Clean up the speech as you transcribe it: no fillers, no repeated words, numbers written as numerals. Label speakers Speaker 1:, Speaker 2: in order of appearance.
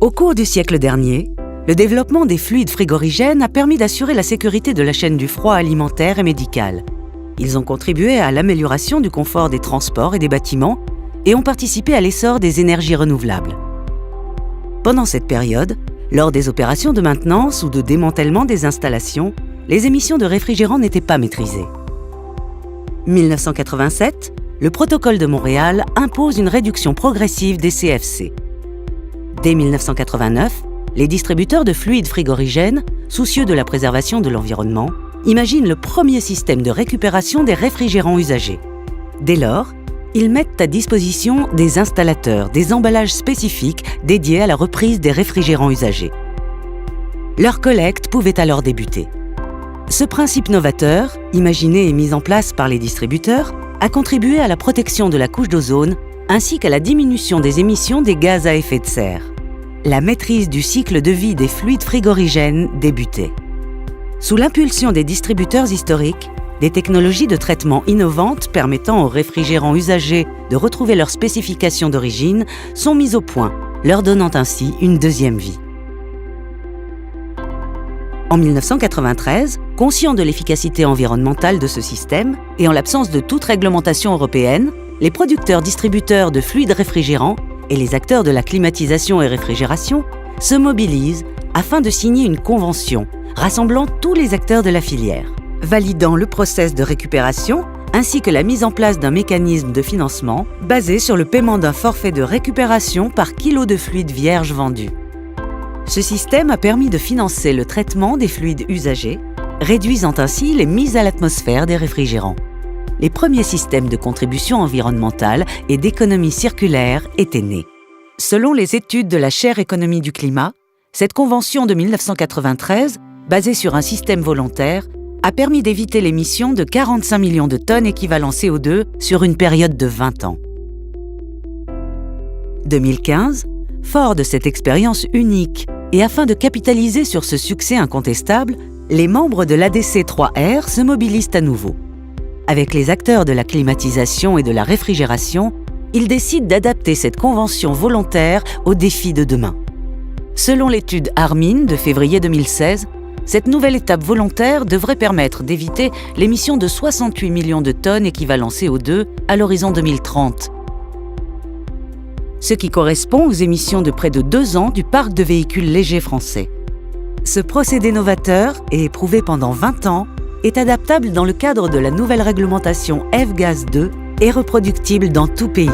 Speaker 1: Au cours du siècle dernier, le développement des fluides frigorigènes a permis d'assurer la sécurité de la chaîne du froid alimentaire et médical. Ils ont contribué à l'amélioration du confort des transports et des bâtiments et ont participé à l'essor des énergies renouvelables. Pendant cette période, lors des opérations de maintenance ou de démantèlement des installations, les émissions de réfrigérants n'étaient pas maîtrisées. 1987, le protocole de Montréal impose une réduction progressive des CFC. Dès 1989, les distributeurs de fluides frigorigènes, soucieux de la préservation de l'environnement, imaginent le premier système de récupération des réfrigérants usagés. Dès lors, ils mettent à disposition des installateurs des emballages spécifiques dédiés à la reprise des réfrigérants usagés. Leur collecte pouvait alors débuter. Ce principe novateur, imaginé et mis en place par les distributeurs, a contribué à la protection de la couche d'ozone ainsi qu'à la diminution des émissions des gaz à effet de serre. La maîtrise du cycle de vie des fluides frigorigènes débutait. Sous l'impulsion des distributeurs historiques, des technologies de traitement innovantes permettant aux réfrigérants usagés de retrouver leurs spécifications d'origine sont mises au point, leur donnant ainsi une deuxième vie. En 1993, conscients de l'efficacité environnementale de ce système et en l'absence de toute réglementation européenne, les producteurs-distributeurs de fluides réfrigérants et les acteurs de la climatisation et réfrigération se mobilisent afin de signer une convention rassemblant tous les acteurs de la filière, validant le process de récupération ainsi que la mise en place d'un mécanisme de financement basé sur le paiement d'un forfait de récupération par kilo de fluide vierge vendu. Ce système a permis de financer le traitement des fluides usagés, réduisant ainsi les mises à l'atmosphère des réfrigérants. Les premiers systèmes de contribution environnementale et d'économie circulaire étaient nés. Selon les études de la chaire économie du climat, cette convention de 1993, basée sur un système volontaire, a permis d'éviter l'émission de 45 millions de tonnes équivalent CO2 sur une période de 20 ans. 2015, fort de cette expérience unique et afin de capitaliser sur ce succès incontestable, les membres de l'ADC3R se mobilisent à nouveau. Avec les acteurs de la climatisation et de la réfrigération, ils décident d'adapter cette convention volontaire aux défis de demain. Selon l'étude Armin de février 2016, cette nouvelle étape volontaire devrait permettre d'éviter l'émission de 68 millions de tonnes équivalent CO2 à l'horizon 2030, ce qui correspond aux émissions de près de 2 ans du parc de véhicules légers français. Ce procédé novateur et éprouvé pendant 20 ans est adaptable dans le cadre de la nouvelle réglementation F-Gaz 2 et reproductible dans tout pays.